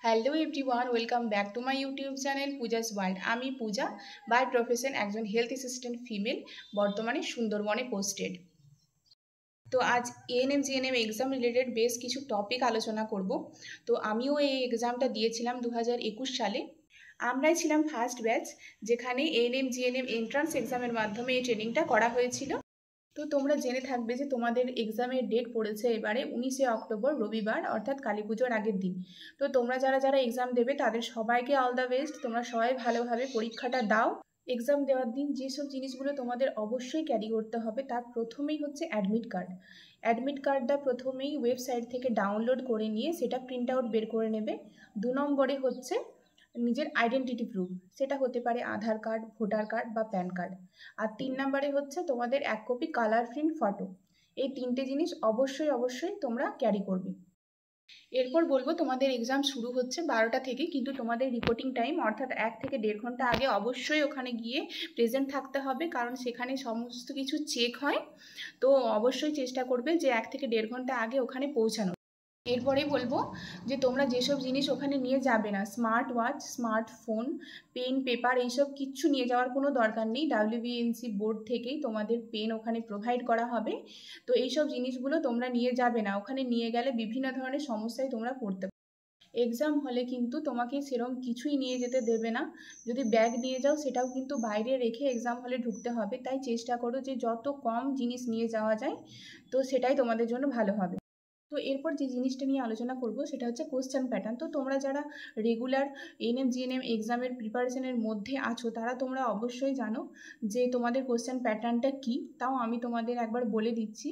Hello everyone, welcome back to my YouTube channel Puja's world. আমি পূজা, by profession একজন health assistant female, বর্তমানে সুন্দরবনে posted. তো আজ এএনএম জিএনএম এক্সাম রিলেটেড বেশ কিছু টপিক আলোচনা করব। তো আমিও এই এক্সামটা দিয়েছিলাম 2021 সালে। আমরাই ছিলাম ফার্স্ট ব্যাচ যেখানে এএনএম জিএনএম এন্ট্রান্স এক্সামের মাধ্যমে এই ট্রেনিংটা করা হয়েছিল। তো তোমরা জেনে থাকবে যে তোমাদের এক্সামের ডেট পড়েছে এবারে 19শে অক্টোবর, রবিবার, অর্থাৎ কালী পুজোর আগের দিন। তো তোমরা যারা যারা এক্সাম দেবে তাদের সবাইকে অল দ্য বেস্ট। তোমরা সবাই ভালোভাবে পরীক্ষাটা দাও। এক্সাম দেওয়ার দিন যেসব জিনিসগুলো তোমাদের অবশ্যই ক্যারি করতে হবে তার প্রথমেই হচ্ছে অ্যাডমিট কার্ড। অ্যাডমিট কার্ডটা প্রথমেই ওয়েবসাইট থেকে ডাউনলোড করে নিয়ে সেটা প্রিন্ট আউট বের করে নেবে। 2 নম্বরে হচ্ছে নিজের আইডেন্টিটি প্রুফ, সেটা হতে পারে আধার কার্ড, ভোটার কার্ড বা প্যান কার্ড। আর 3 নম্বরে হচ্ছে তোমাদের 1 কপি কালার প্রিন্ট ফটো। এই 3টে জিনিস অবশ্যই অবশ্যই তোমরা ক্যারি করবে। এরপর বলবো তোমাদের এক্সাম শুরু হচ্ছে 12টা থেকে, কিন্তু তোমাদের রিপোর্টিং টাইম অর্থাৎ 1 থেকে 1.5 ঘন্টা আগে অবশ্যই ওখানে গিয়ে প্রেজেন্ট থাকতে হবে, কারণ সেখানে সমস্ত কিছু চেক হয়। তো অবশ্যই চেষ্টা করবে যে 1 থেকে 1.5 ঘন্টা আগে ওখানে পৌঁছানো। এরপরে বলবো যে তোমরা যেসব জিনিস ওখানে নিয়ে যাবে না, smart watch, smartphone, pen, paper, এইসব কিচ্ছু নিয়ে যাওয়ার কোনো দরকার নেই। WBNC বোর্ড থেকেই তোমাদের পেন ওখানে প্রোভাইড করা হবে। তো এইসব জিনিসগুলো তোমরা নিয়ে যাবে না, ওখানে নিয়ে গেলে বিভিন্ন ধরনের সমস্যায় তোমরা পড়তে পারো। এক্সাম হলে কিন্তু তোমাকে সেরকম কিছুই নিয়ে যেতে দেবে না। যদি ব্যাগ নিয়ে যাও সেটাও কিন্তু বাইরে রেখে এক্সাম হলে ঢুকতে হবে। তাই চেষ্টা করো যে যত কম জিনিস নিয়ে যাওয়া যায়, তো সেটাই তোমাদের জন্য ভালো হবে। তো এরপর যে জিনিসটা নিয়ে আলোচনা করব সেটা হচ্ছে কোশ্চেন প্যাটার্ন। তো তোমরা যারা রেগুলার এএনএম জিএনএম এক্সামের প্রিপারেশনের মধ্যে আছো তারা তোমরা অবশ্যই জানো যে তোমাদের কোশ্চেন প্যাটার্নটা কী। তাও আমি তোমাদের একবার বলে দিচ্ছি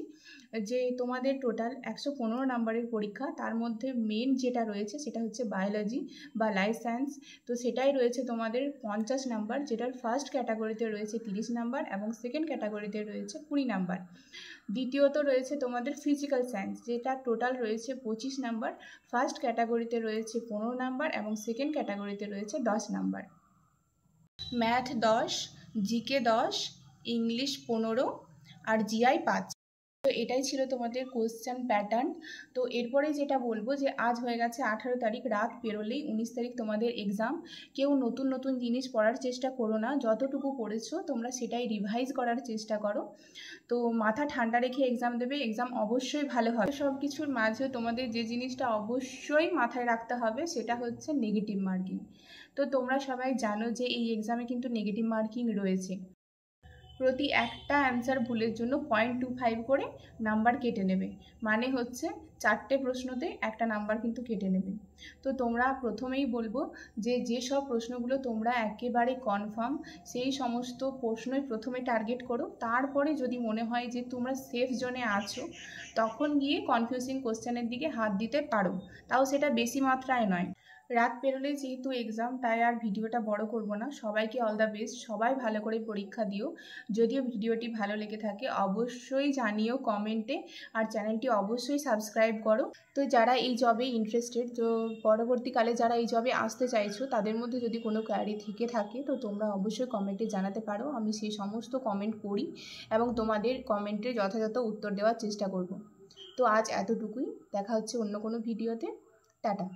যে তোমাদের টোটাল 115 নম্বরের পরীক্ষা। তার মধ্যে মেন যেটা রয়েছে সেটা হচ্ছে বায়োলজি বা লাইফ সায়েন্স। তো সেটাই রয়েছে তোমাদের 50 নাম্বার, যেটার ফার্স্ট ক্যাটাগরিতে রয়েছে 30 নাম্বার এবং সেকেন্ড ক্যাটাগরিতে রয়েছে 20 নাম্বার। দ্বিতীয়ত রয়েছে তোমাদের ফিজিক্যাল সায়েন্স, যেটা টোটাল রয়েছে 25 নাম্বার। ফার্স্ট ক্যাটাগরিতে রয়েছে 15 নাম্বার এবং সেকেন্ড ক্যাটাগরিতে রয়েছে 10 নাম্বার। ম্যাথ 10, জিকে 10, ইংলিশ 15 আর জিআই 5। তো এটাই ছিল তোমাদের কোশ্চেন প্যাটার্ন। তো এরপরে যেটা বলবো যে আজ হয়ে গেছে 18 তারিখ, রাত পেরোলেই 19 তারিখ তোমাদের এক্সাম। কেউ নতুন নতুন জিনিস পড়ার চেষ্টা করো না, যতটুকু পড়েছো তোমরা সেটাই রিভাইজ করার চেষ্টা করো। তো মাথা ঠান্ডা রেখে এক্সাম দেবে, এক্সাম অবশ্যই ভালো হবে। সব কিছুর মাঝে তোমাদের যে জিনিসটা অবশ্যই মাথায় রাখতে হবে সেটা হচ্ছে নেগেটিভ মার্কিং। তো তোমরা সবাই জানো যে এই এক্সামে কিন্তু নেগেটিভ মার্কিং রয়েছে। প্রতি একটা অ্যান্সার ভুলের জন্য 0.25 করে নাম্বার কেটে নেবে, মানে হচ্ছে 4টে প্রশ্নতে একটা নাম্বার কিন্তু কেটে নেবে। তো তোমরা প্রথমেই বলবো যে যেসব প্রশ্নগুলো তোমরা একেবারে কনফার্ম সেই সমস্ত প্রশ্নই প্রথমে টার্গেট করো। তারপরে যদি মনে হয় যে তোমরা সেফ জোনে আছো তখন গিয়ে কনফিউজিং কোশ্চেনের দিকে হাত দিতে পারো, তাও সেটা বেশি মাত্রায় নয়। রাত পেরোলে যেহেতু এক্সাম, তাই আর ভিডিওটা বড় করব না। সবাইকে অল দ্য বেস্ট, সবাই ভালো করে পরীক্ষা দিও। যদিও ভিডিওটি ভালো লেগে থাকে অবশ্যই জানিও কমেন্টে, আর চ্যানেলটি অবশ্যই সাবস্ক্রাইব করো। তো যারা এই জবে ইন্টারেস্টেড, তো পরবর্তীকালে যারা এই জবে আসতে চাইছো তাদের মধ্যে যদি কোনো কোয়ারি থেকে থাকে তো তোমরা অবশ্যই কমেন্টে জানাতে পারো। আমি সেই সমস্ত কমেন্ট পড়ি এবং তোমাদের কমেন্টের যথাযথ উত্তর দেওয়ার চেষ্টা করব। তো আজ এতটুকুই, দেখা হচ্ছে অন্য কোনো ভিডিওতে। টাটা।